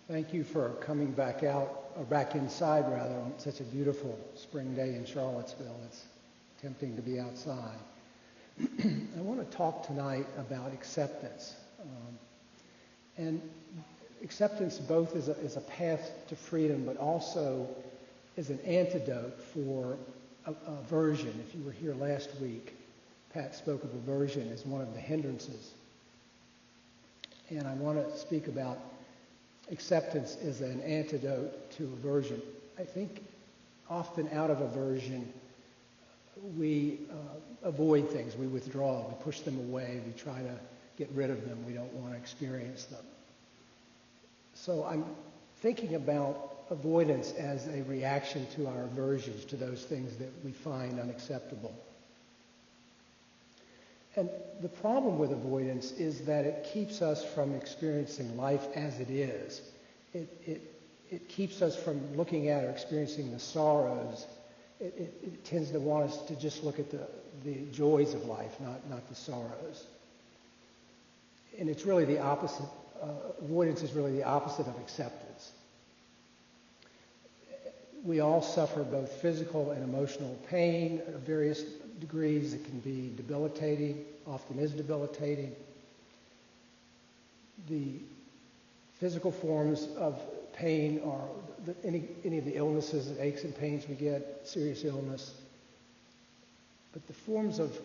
Thank you for coming back out, or back inside rather, on such a beautiful spring day in Charlottesville. It's tempting to be outside. I want to talk tonight about acceptance. And acceptance both is a path to freedom, but also is an antidote for aversion. If you were here last week, Pat spoke of aversion as one of the hindrances. And I want to speak about acceptance as an antidote to aversion. I think often out of aversion, we avoid things, we withdraw, we push them away, we try to get rid of them, we don't want to experience them. So I'm thinking about avoidance as a reaction to our aversions, to those things that we find unacceptable. And the problem with avoidance is that it keeps us from experiencing life as it is. It keeps us from looking at or experiencing the sorrows. It tends to want us to just look at the joys of life, not the sorrows. And it's really the opposite. Avoidance is really the opposite of acceptance. We all suffer both physical and emotional pain of various degrees. It can be debilitating, often is debilitating. The physical forms of pain are any of the illnesses, the aches and pains we get, serious illness. But the forms of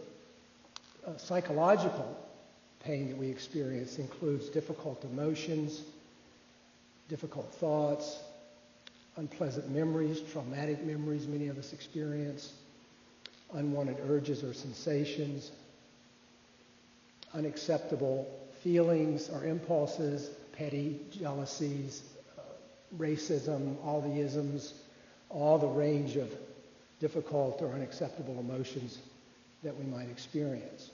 psychological pain that we experience includes difficult emotions, difficult thoughts, unpleasant memories, traumatic memories many of us experience, unwanted urges or sensations, unacceptable feelings or impulses, petty jealousies, racism, all the isms, all the range of difficult or unacceptable emotions that we might experience.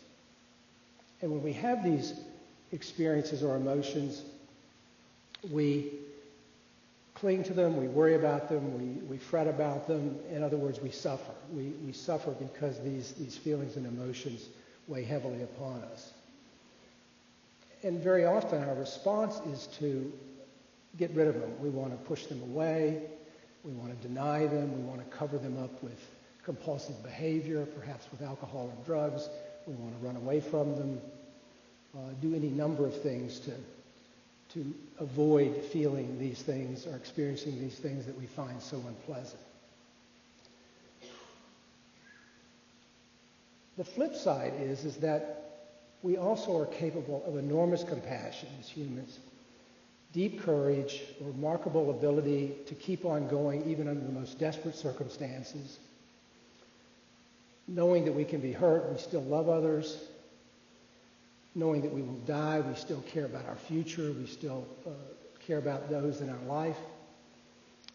And when we have these experiences or emotions, we cling to them, we worry about them, we fret about them. In other words, we suffer. We suffer because these feelings and emotions weigh heavily upon us. And very often our response is to get rid of them. We want to push them away, we want to deny them, we want to cover them up with compulsive behavior, perhaps with alcohol or drugs. We want to run away from them, do any number of things to avoid feeling these things or experiencing these things that we find so unpleasant. The flip side is that we also are capable of enormous compassion as humans, deep courage, remarkable ability to keep on going even under the most desperate circumstances, knowing that we can be hurt, we still love others, knowing that we will die, we still care about our future, we still care about those in our life.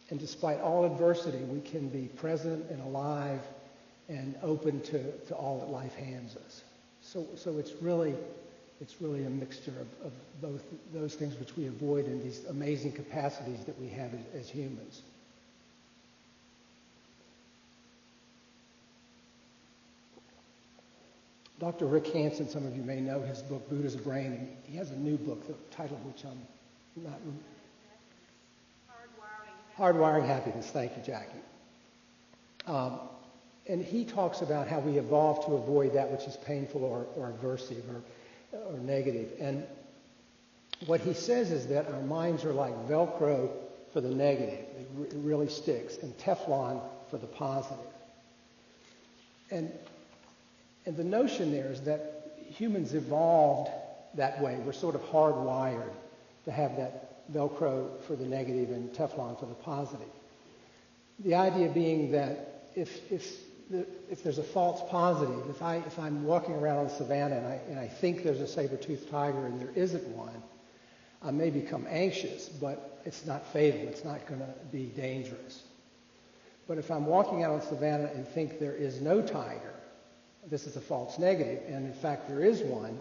And despite all adversity, we can be present and alive and open to all that life hands us. So it's really a mixture of both those things which we avoid and these amazing capacities that we have as humans. Dr. Rick Hanson, some of you may know his book, Buddha's Brain, and he has a new book, the title of which I'm not... Hardwiring Happiness. Thank you, Jackie. And he talks about how we evolve to avoid that which is painful or aversive or negative. And what he says is that our minds are like Velcro for the negative. It really sticks. And Teflon for the positive. And the notion there is that humans evolved that way. We're sort of hardwired to have that Velcro for the negative and Teflon for the positive. The idea being that if there's a false positive, if I'm walking around on the savannah and I think there's a saber-toothed tiger and there isn't one, I may become anxious, but it's not fatal. It's not going to be dangerous. But if I'm walking out on the savannah and think there is no tiger, this is a false negative, and in fact there is one,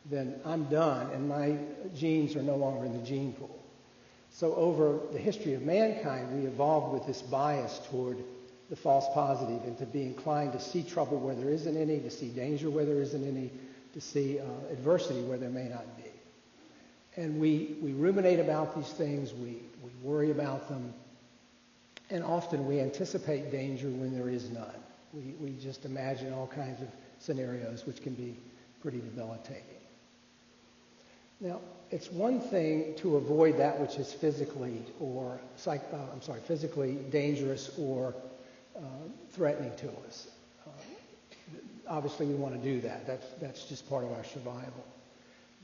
then I'm done, and my genes are no longer in the gene pool. So over the history of mankind, we evolved with this bias toward the false positive and to be inclined to see trouble where there isn't any, to see danger where there isn't any, to see adversity where there may not be. And we ruminate about these things, we worry about them, and often we anticipate danger when there is none. We just imagine all kinds of scenarios which can be pretty debilitating. Now, it's one thing to avoid that which is physically dangerous or threatening to us. Obviously, we want to do that. That's just part of our survival.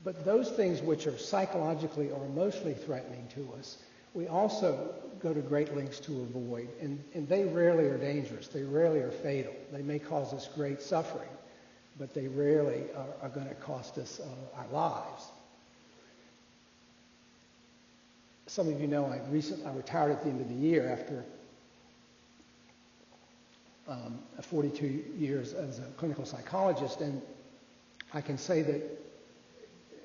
But those things which are psychologically or emotionally threatening to us, we also go to great lengths to avoid. And they rarely are dangerous. They rarely are fatal. They may cause us great suffering, but they rarely are going to cost us our lives. Some of you know I retired at the end of the year after 42 years as a clinical psychologist, and I can say that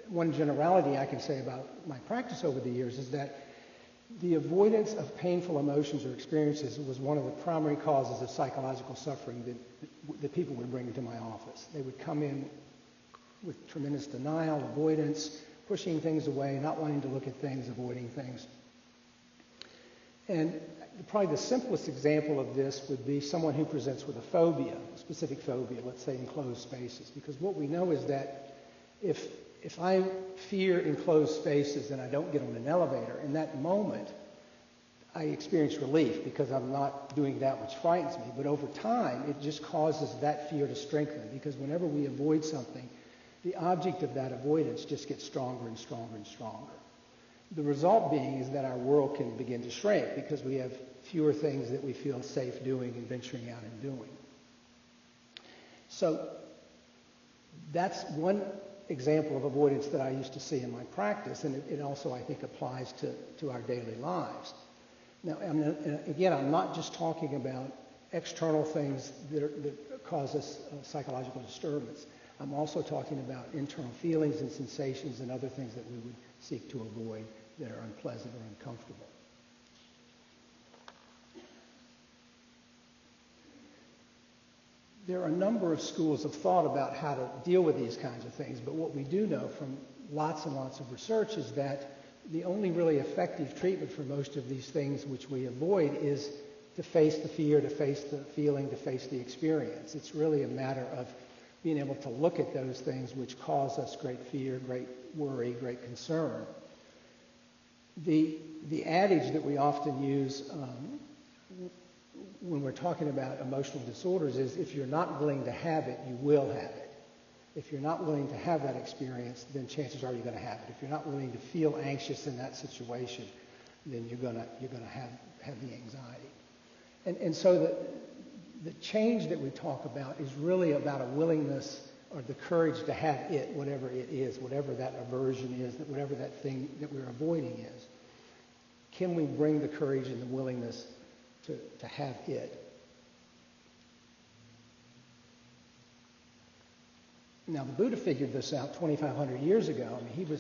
one generality I can say about my practice over the years is that the avoidance of painful emotions or experiences was one of the primary causes of psychological suffering that people would bring into my office. They would come in with tremendous denial, avoidance, pushing things away, not wanting to look at things, avoiding things. And probably the simplest example of this would be someone who presents with a phobia, a specific phobia, let's say enclosed spaces. Because what we know is that if I fear enclosed spaces and I don't get on an elevator, in that moment I experience relief because I'm not doing that which frightens me. But over time, it just causes that fear to strengthen, because whenever we avoid something, the object of that avoidance just gets stronger and stronger and stronger. The result being is that our world can begin to shrink because we have fewer things that we feel safe doing and venturing out and doing. So that's one example of avoidance that I used to see in my practice, and it also, I think, applies to our daily lives. Now, again, I'm not just talking about external things that cause us psychological disturbance. I'm also talking about internal feelings and sensations and other things that we would seek to avoid that are unpleasant or uncomfortable. There are a number of schools of thought about how to deal with these kinds of things, but what we do know from lots and lots of research is that the only really effective treatment for most of these things which we avoid is to face the fear, to face the feeling, to face the experience. It's really a matter of being able to look at those things which cause us great fear, great worry, great concern. The adage that we often use when we're talking about emotional disorders is, if you're not willing to have it, you will have it. If you're not willing to have that experience, then chances are you're going to have it. If you're not willing to feel anxious in that situation, then you're going to have the anxiety. And so the change that we talk about is really about a willingness or the courage to have it, whatever it is, whatever that aversion is, whatever that thing that we're avoiding is. Can we bring the courage and the willingness to have it? Now, the Buddha figured this out 2,500 years ago. I mean,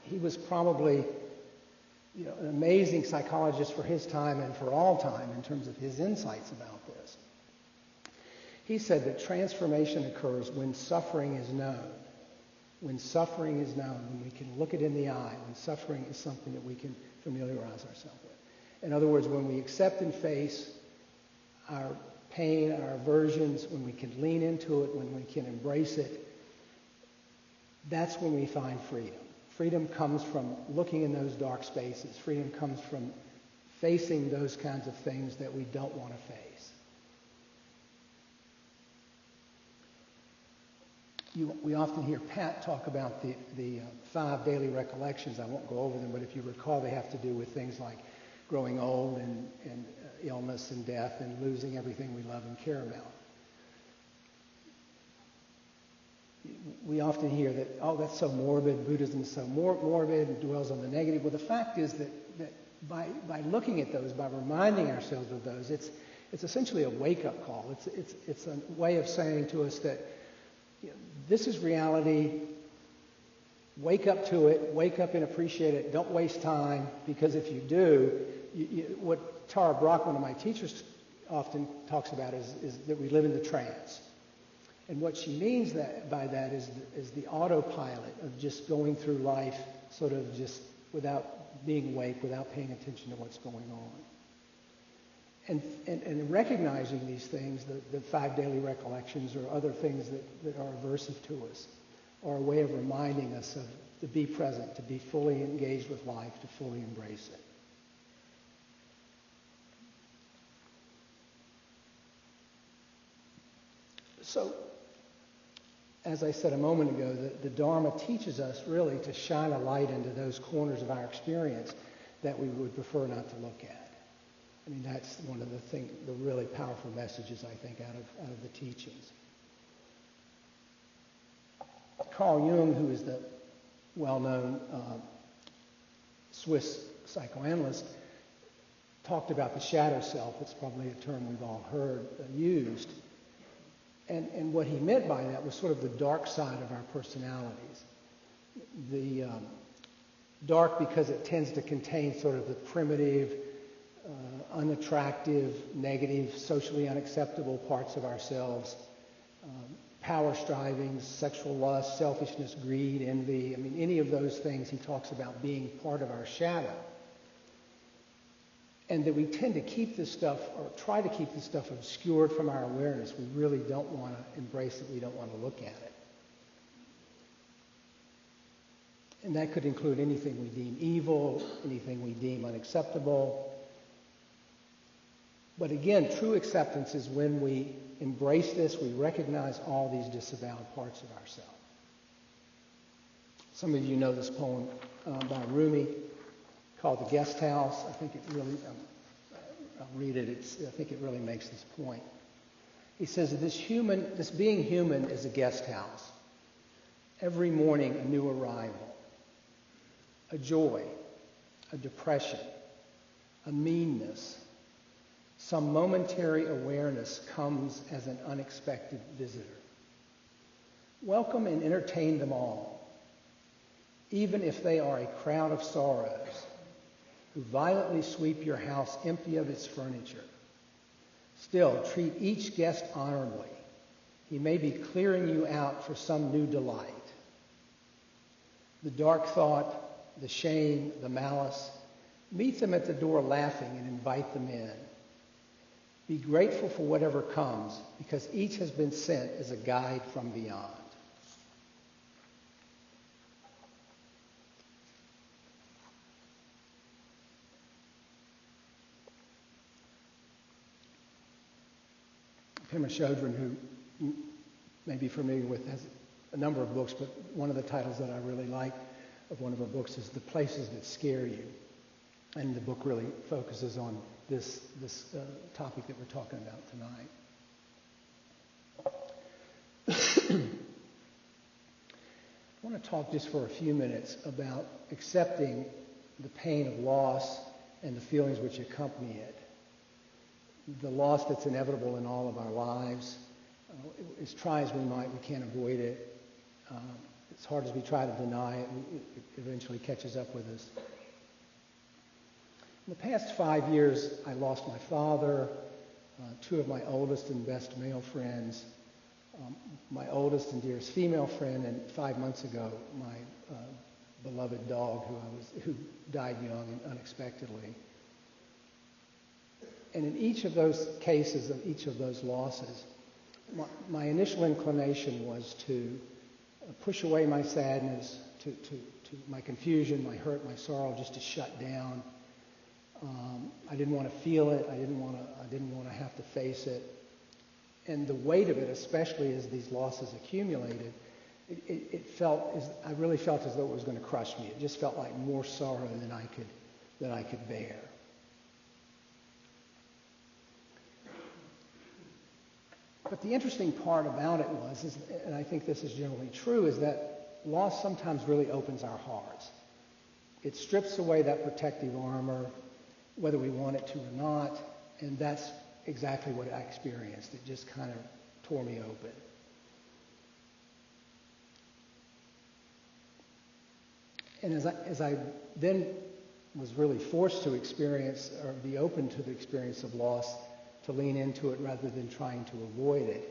he was probably an amazing psychologist for his time and for all time in terms of his insights about this. He said that transformation occurs when suffering is known. When suffering is known, when we can look it in the eye, when suffering is something that we can familiarize ourselves with. In other words, when we accept and face our pain, our aversions, when we can lean into it, when we can embrace it, that's when we find freedom. Freedom comes from looking in those dark spaces. Freedom comes from facing those kinds of things that we don't want to face. We often hear Pat talk about the 5 daily recollections. I won't go over them, but if you recall, they have to do with things like growing old and illness and death and losing everything we love and care about. We often hear that, oh, that's so morbid, Buddhism is so morbid and dwells on the negative. Well, the fact is that by looking at those, by reminding ourselves of those, it's essentially a wake-up call. It's a way of saying to us that this is reality. Wake up to it. Wake up and appreciate it. Don't waste time, because if you do, what Tara Brach, one of my teachers, often talks about is that we live in the trance. And what she means by that is the autopilot of just going through life sort of just without being awake, without paying attention to what's going on. And recognizing these things, the 5 daily recollections or other things that are aversive to us, are a way of reminding us to be present, to be fully engaged with life, to fully embrace it. So, as I said a moment ago, the Dharma teaches us really to shine a light into those corners of our experience that we would prefer not to look at. I mean, that's one of the really powerful messages, I think, out of the teachings. Carl Jung, who is the well-known Swiss psychoanalyst, talked about the shadow self. It's probably a term we've all heard used. And what he meant by that was sort of the dark side of our personalities. The dark because it tends to contain sort of the primitive, unattractive, negative, socially unacceptable parts of ourselves. Power strivings, sexual lust, selfishness, greed, envy. I mean, any of those things he talks about being part of our shadow. And that we tend to keep this stuff, or try to keep this stuff obscured from our awareness. We really don't want to embrace it. We don't want to look at it. And that could include anything we deem evil, anything we deem unacceptable. But again, true acceptance is when we embrace this, we recognize all these disavowed parts of ourselves. Some of you know this poem by Rumi called The Guest House. I think it really, I'll read it. I think it really makes this point. He says that this being human is a guest house. Every morning a new arrival, a joy, a depression, a meanness. Some momentary awareness comes as an unexpected visitor. Welcome and entertain them all, even if they are a crowd of sorrows who violently sweep your house empty of its furniture. Still, treat each guest honorably. He may be clearing you out for some new delight. The dark thought, the shame, the malice, meet them at the door laughing and invite them in. Be grateful for whatever comes, because each has been sent as a guide from beyond. Pema Chodron, who you may be familiar with, has a number of books, but one of the titles that I really like of one of her books is The Places That Scare You. And the book really focuses on this topic that we're talking about tonight. I want to talk just for a few minutes about accepting the pain of loss and the feelings which accompany it. The loss that's inevitable in all of our lives. As try as we might, we can't avoid it. As hard as we try to deny it, it eventually catches up with us. In the past 5 years, I lost my father, 2 of my oldest and best male friends, my oldest and dearest female friend, and 5 months ago, my beloved dog who died young and unexpectedly. And in each of those cases, of each of those losses, my initial inclination was to push away my sadness, to my confusion, my hurt, my sorrow, just to shut down. I didn't want to feel it. I didn't want to have to face it. And the weight of it, especially as these losses accumulated, I really felt as though it was going to crush me. It just felt like more sorrow than I could bear. But the interesting part about it was, and I think this is generally true, is that loss sometimes really opens our hearts. It strips away that protective armor, whether we want it to or not, and that's exactly what I experienced. It just kind of tore me open. And as I then was really forced to experience or be open to the experience of loss, to lean into it rather than trying to avoid it,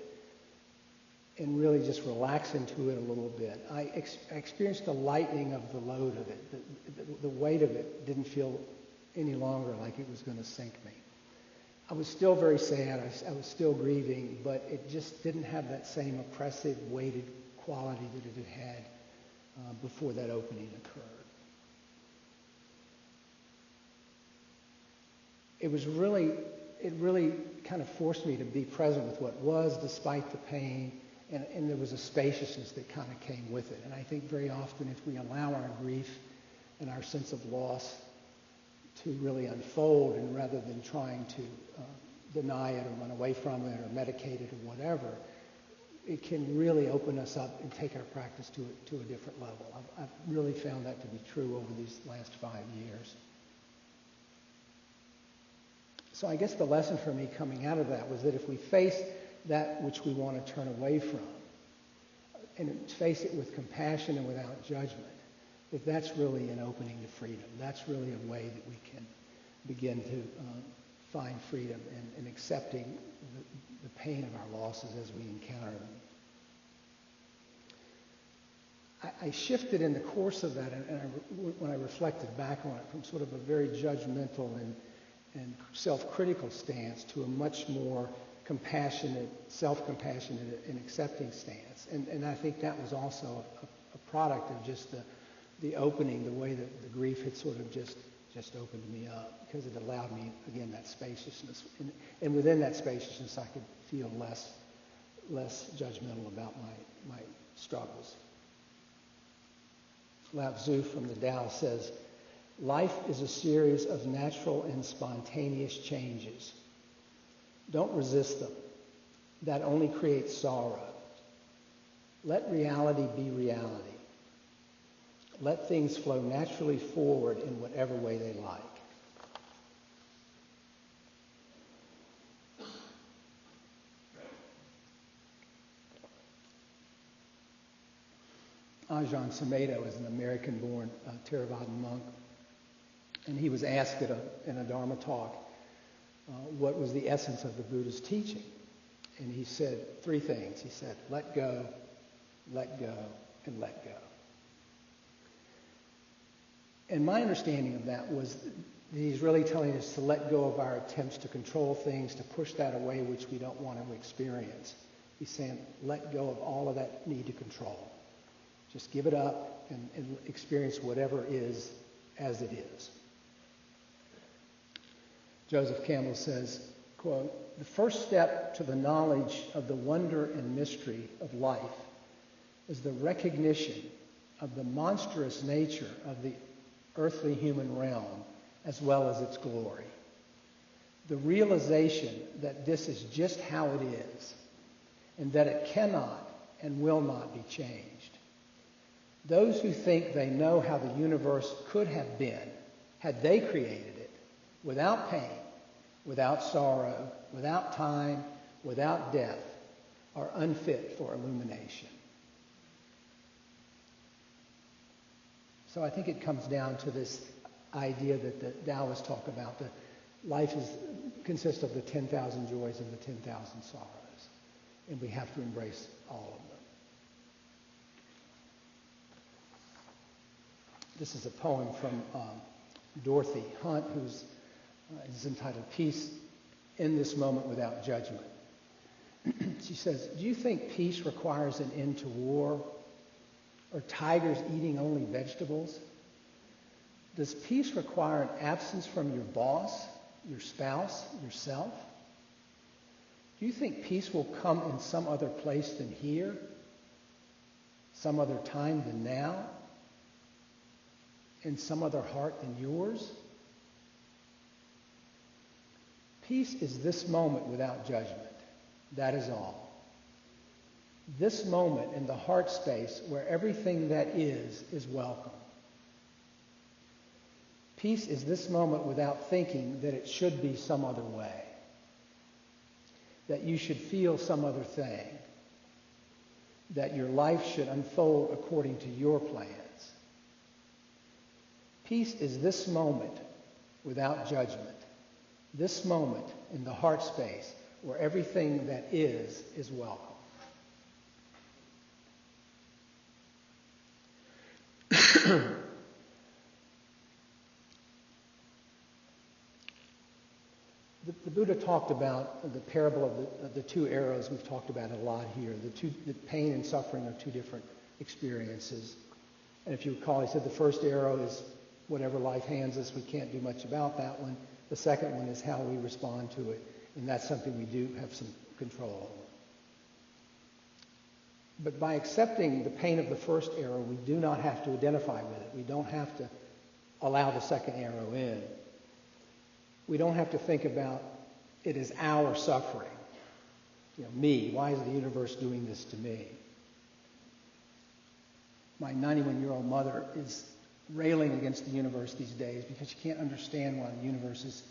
and really just relax into it a little bit. I experienced a lightening of the load of it. The weight of it didn't feel any longer like it was going to sink me. I was still very sad. I was still grieving, but it just didn't have that same oppressive, weighted quality that it had had before that opening occurred. It really kind of forced me to be present with what was, despite the pain, and there was a spaciousness that kind of came with it. And I think very often if we allow our grief and our sense of loss to really unfold, and rather than trying to deny it or run away from it or medicate it or whatever, it can really open us up and take our practice to a different level. I've really found that to be true over these last 5 years. So I guess the lesson for me coming out of that was that if we face that which we want to turn away from, and face it with compassion and without judgment, that's really an opening to freedom. That's really a way that we can begin to find freedom in accepting the pain of our losses as we encounter them. I shifted in the course of that, and when I reflected back on it, from sort of a very judgmental and self-critical stance to a much more compassionate, self-compassionate and accepting stance. And I think that was also a product of just the opening, the way that the grief had sort of just opened me up, because it allowed me, again, that spaciousness. And within that spaciousness, I could feel less judgmental about my struggles. Lao Tzu from the Tao says, "Life is a series of natural and spontaneous changes. Don't resist them. That only creates sorrow. Let reality be reality. Let things flow naturally forward in whatever way they like." Ajahn Sumedho is an American-born Theravadan monk, and he was asked in a Dharma talk what was the essence of the Buddha's teaching. And he said 3 things. He said, let go, and let go. And my understanding of that was that he's really telling us to let go of our attempts to control things, to push that away which we don't want to experience. He's saying, let go of all of that need to control. Just give it up and experience whatever is as it is. Joseph Campbell says, quote, "The first step to the knowledge of the wonder and mystery of life is the recognition of the monstrous nature of the earthly human realm as well as its glory. The realization that this is just how it is, and that it cannot and will not be changed. Those who think they know how the universe could have been had they created it, without pain, without sorrow, without time, without death, are unfit for illumination." So I think it comes down to this idea that the Taoists talk about, that life consists of the 10,000 joys and the 10,000 sorrows, and we have to embrace all of them. This is a poem from Dorothy Hunt, who's is entitled "Peace in This Moment Without Judgment." She says, "Do you think peace requires an end to war, or tigers eating only vegetables? Does peace require an absence from your boss, your spouse, yourself? Do you think peace will come in some other place than here, some other time than now, in some other heart than yours? Peace is this moment without judgment. That is all. This moment in the heart space where everything that is welcome. Peace is this moment without thinking that it should be some other way, that you should feel some other thing, that your life should unfold according to your plans. Peace is this moment without judgment. This moment in the heart space where everything that is welcome." The Buddha talked about the parable of the two arrows. We've talked about it a lot here. The pain and suffering are two different experiences. And if you recall, he said the first arrow is whatever life hands us. We can't do much about that one. The second one is how we respond to it. And that's something we do have some control over. But by accepting the pain of the first arrow, we do not have to identify with it. We don't have to allow the second arrow in. We don't have to think about it as our suffering. Me. Why is the universe doing this to me? My 91-year-old mother is railing against the universe these days because she can't understand why the universe has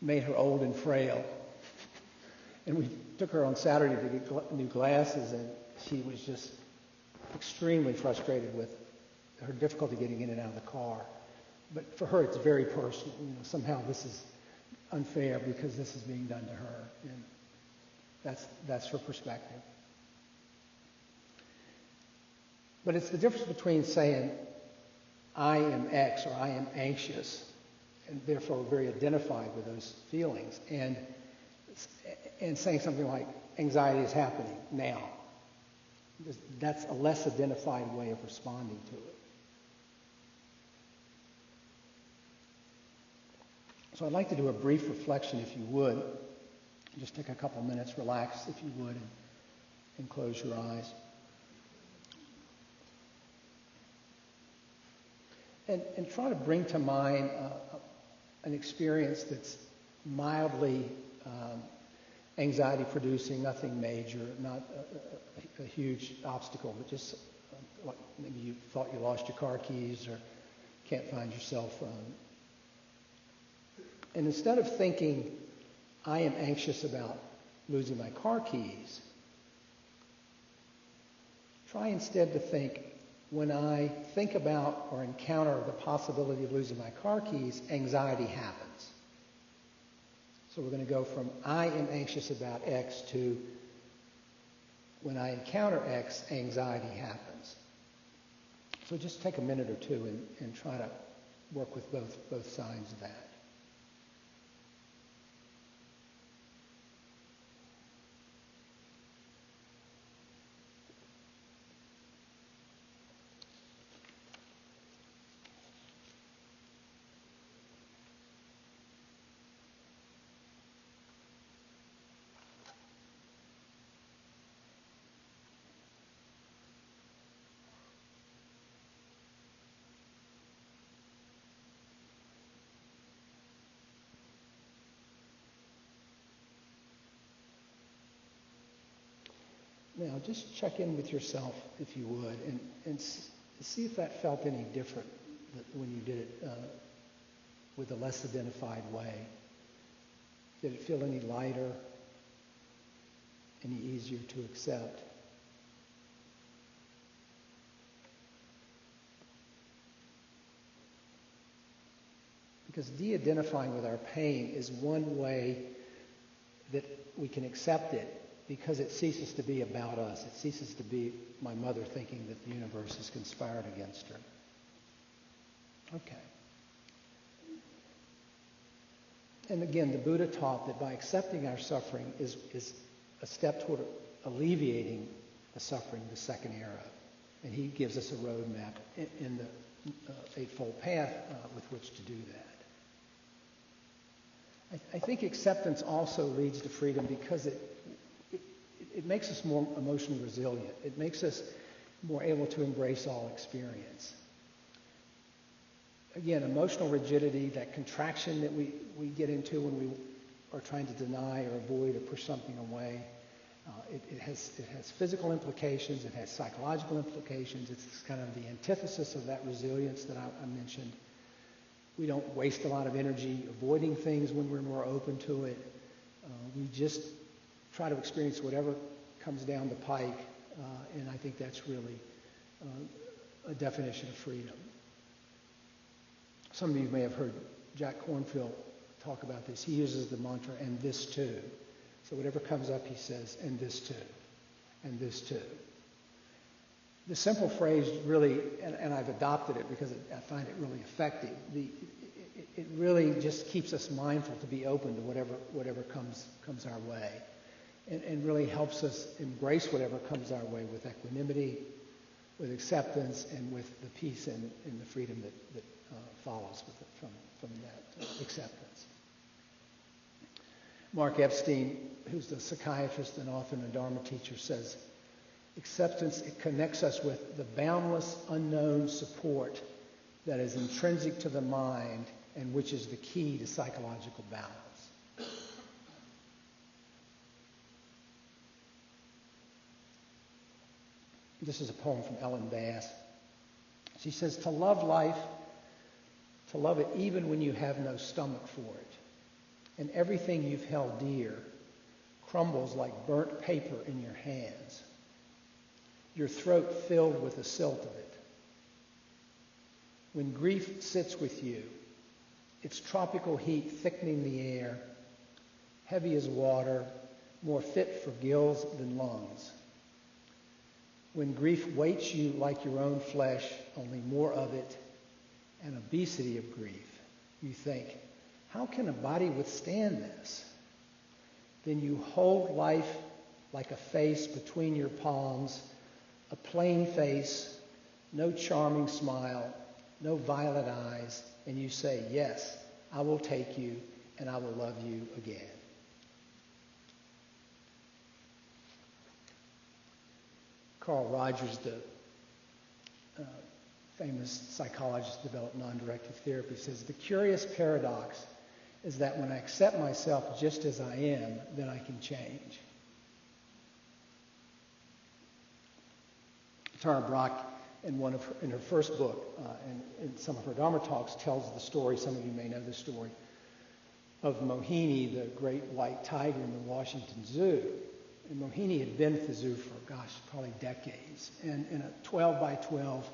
made her old and frail. And we took her on Saturday to get new glasses, and she was just extremely frustrated with her difficulty getting in and out of the car. But for her, it's very personal. Somehow this is unfair because this is being done to her, and that's her perspective. But it's the difference between saying, I am X or I am anxious, and therefore very identified with those feelings, and saying something like, anxiety is happening now. That's a less identified way of responding to it. So I'd like to do a brief reflection, if you would. Just take a couple minutes, relax, if you would, and close your eyes. And try to bring to mind an experience that's mildly anxiety-producing, nothing major, not a huge obstacle, but just like maybe you thought you lost your car keys or can't find your cell phone. And instead of thinking, I am anxious about losing my car keys, try instead to think, when I think about or encounter the possibility of losing my car keys, anxiety happens. So we're going to go from I am anxious about X to when I encounter X, anxiety happens. So just take a minute or two and try to work with both sides of that. Now, just check in with yourself, if you would, and see if that felt any different when you did it with a less identified way. Did it feel any lighter, any easier to accept? Because de-identifying with our pain is one way that we can accept it, because it ceases to be about us. It ceases to be my mother thinking that the universe has conspired against her. Okay. And again, the Buddha taught that by accepting our suffering is a step toward alleviating the suffering, the second arrow. And he gives us a roadmap in the Eightfold Path with which to do that. I think acceptance also leads to freedom because it makes us more emotionally resilient. It makes us more able to embrace all experience. Again, emotional rigidity, that contraction that we get into when we are trying to deny or avoid or push something away, it has physical implications, it has psychological implications. It's kind of the antithesis of that resilience that I mentioned. We don't waste a lot of energy avoiding things when we're more open to it. We just try to experience whatever comes down the pike, and I think that's really a definition of freedom. Some of you may have heard Jack Kornfield talk about this. He uses the mantra, and this too. So whatever comes up, he says, and this too, and this too. The simple phrase really, and I've adopted it because I find it really effective, it really just keeps us mindful to be open to whatever comes our way, and really helps us embrace whatever comes our way with equanimity, with acceptance, and with the peace and the freedom that follows with it from that acceptance. Mark Epstein, who's the psychiatrist and author and a Dharma teacher, says, acceptance, it connects us with the boundless unknown support that is intrinsic to the mind and which is the key to psychological balance. This is a poem from Ellen Bass. She says, to love life, to love it even when you have no stomach for it, and everything you've held dear crumbles like burnt paper in your hands, your throat filled with the silt of it. When grief sits with you, its tropical heat thickening the air, heavy as water, more fit for gills than lungs. When grief weights you like your own flesh, only more of it, and obesity of grief, you think, how can a body withstand this? Then you hold life like a face between your palms, a plain face, no charming smile, no violet eyes, and you say, yes, I will take you and I will love you again. Carl Rogers, the famous psychologist, developed non-directive therapy, says, the curious paradox is that when I accept myself just as I am, then I can change. Tara Brach, in her first book, and in some of her Dharma talks, tells the story, some of you may know the story, of Mohini, the great white tiger in the Washington Zoo. And Mohini had been at the zoo for, probably decades. And in a 12 by 12,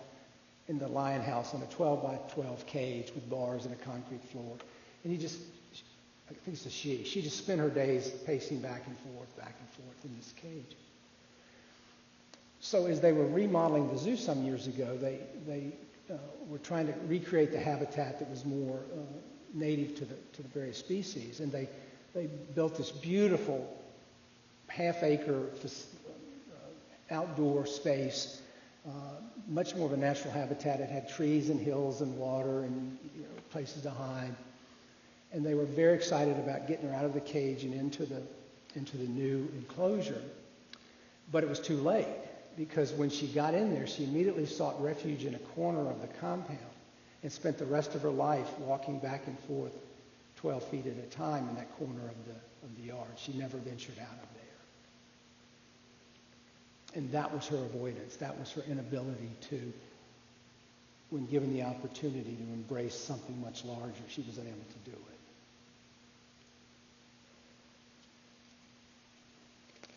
in the lion house, in a 12 by 12 cage with bars and a concrete floor. And I think it's a she just spent her days pacing back and forth in this cage. So as they were remodeling the zoo some years ago, they were trying to recreate the habitat that was more native to the various species. And they built this beautiful half-acre outdoor space, much more of a natural habitat. It had trees and hills and water and places to hide. And they were very excited about getting her out of the cage and into the new enclosure. But it was too late, because when she got in there, she immediately sought refuge in a corner of the compound and spent the rest of her life walking back and forth 12 feet at a time in that corner of the yard. She never ventured out of there. And that was her avoidance. That was her inability to, when given the opportunity to embrace something much larger, she was unable to do it.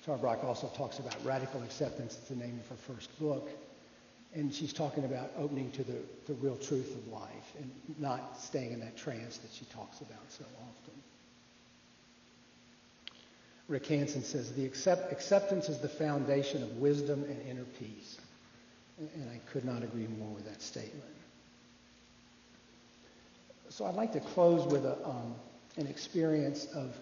Tara Brach also talks about radical acceptance. It's the name of her first book. And she's talking about opening to the real truth of life and not staying in that trance that she talks about so often. Rick Hansen says, the acceptance is the foundation of wisdom and inner peace. And I could not agree more with that statement. So I'd like to close with an experience of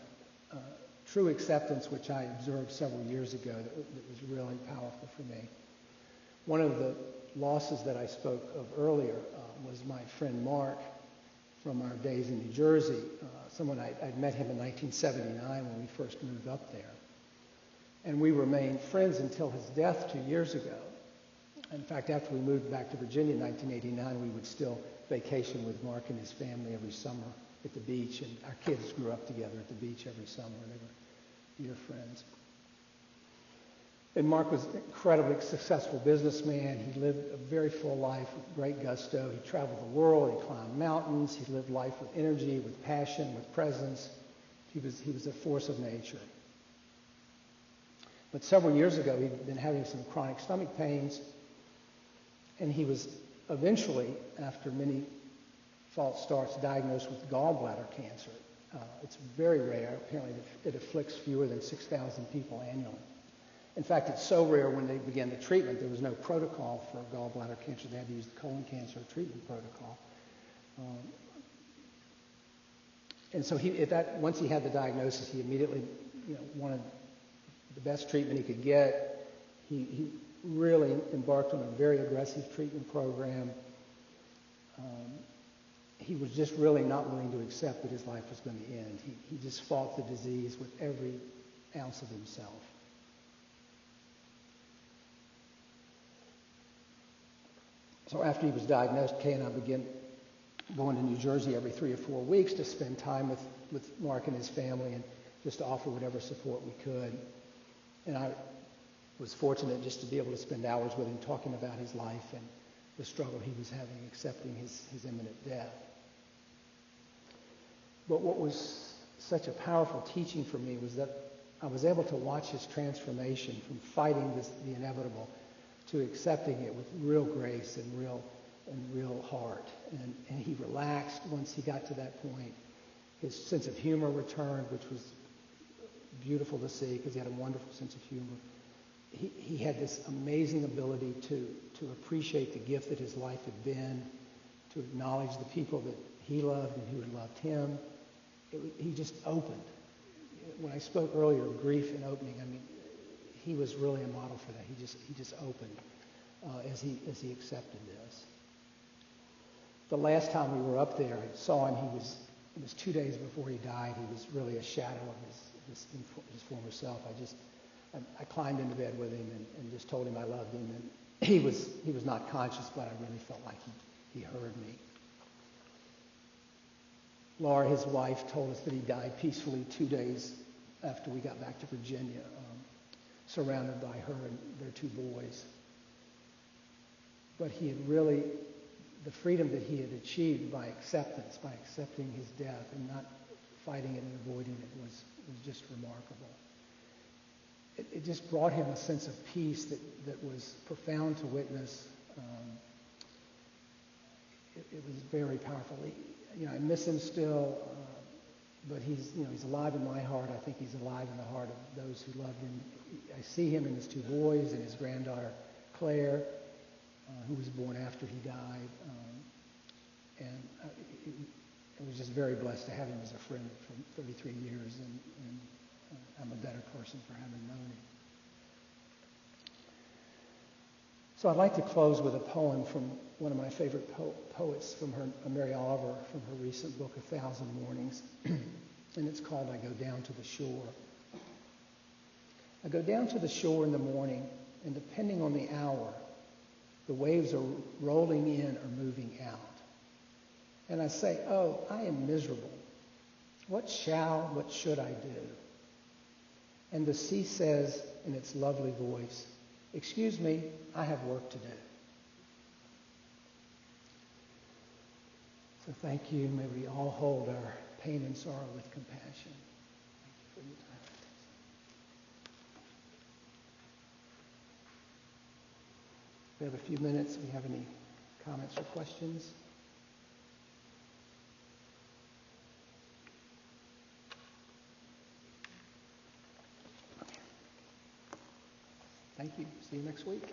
true acceptance, which I observed several years ago that was really powerful for me. One of the losses that I spoke of earlier was my friend Mark from our days in New Jersey. I'd met him in 1979 when we first moved up there. And we remained friends until his death 2 years ago. In fact, after we moved back to Virginia in 1989, we would still vacation with Mark and his family every summer at the beach. And our kids grew up together at the beach every summer. They were dear friends. And Mark was an incredibly successful businessman. He lived a very full life with great gusto. He traveled the world. He climbed mountains. He lived life with energy, with passion, with presence. He was a force of nature. But several years ago, he'd been having some chronic stomach pains. And he was eventually, after many false starts, diagnosed with gallbladder cancer. It's very rare. Apparently, it afflicts fewer than 6,000 people annually. In fact, it's so rare when they began the treatment, there was no protocol for gallbladder cancer. They had to use the colon cancer treatment protocol. And so once he had the diagnosis, he immediately wanted the best treatment he could get. He really embarked on a very aggressive treatment program. He was just really not willing to accept that his life was going to end. He just fought the disease with every ounce of himself. So after he was diagnosed, Kay and I began going to New Jersey every 3 or 4 weeks to spend time with Mark and his family and just to offer whatever support we could. And I was fortunate just to be able to spend hours with him talking about his life and the struggle he was having accepting his imminent death. But what was such a powerful teaching for me was that I was able to watch his transformation from fighting the inevitable to accepting it with real grace and real heart. And he relaxed once he got to that point. His sense of humor returned, which was beautiful to see because he had a wonderful sense of humor. He had this amazing ability to appreciate the gift that his life had been, to acknowledge the people that he loved and who had loved him. He just opened. When I spoke earlier of grief and opening, I mean, he was really a model for that. He just opened as he accepted this. The last time we were up there, I saw him. It was 2 days before he died. He was really a shadow of his former self. I climbed into bed with him and just told him I loved him. And he was not conscious, but I really felt like he heard me. Laura, his wife, told us that he died peacefully 2 days after we got back to Virginia, surrounded by her and their 2 boys. But he had really, the freedom that he had achieved by acceptance, by accepting his death and not fighting it and avoiding it was just remarkable. It just brought him a sense of peace that was profound to witness. It was very powerful. I miss him still, but he's alive in my heart. I think he's alive in the heart of those who loved him. I see him in his 2 boys and his granddaughter Claire, who was born after he died. And I was just very blessed to have him as a friend for 33 years, and I'm a better person for having known him. So I'd like to close with a poem from one of my favorite poets, from Mary Oliver, from her recent book, 1,000 Mornings, and it's called I Go Down to the Shore. I go down to the shore in the morning, and depending on the hour, the waves are rolling in or moving out. And I say, oh, I am miserable. What should I do? And the sea says in its lovely voice, excuse me, I have work to do. So thank you. May we all hold our pain and sorrow with compassion. Thank you for your time. We have a few minutes. Do we have any comments or questions? Thank you. See you next week.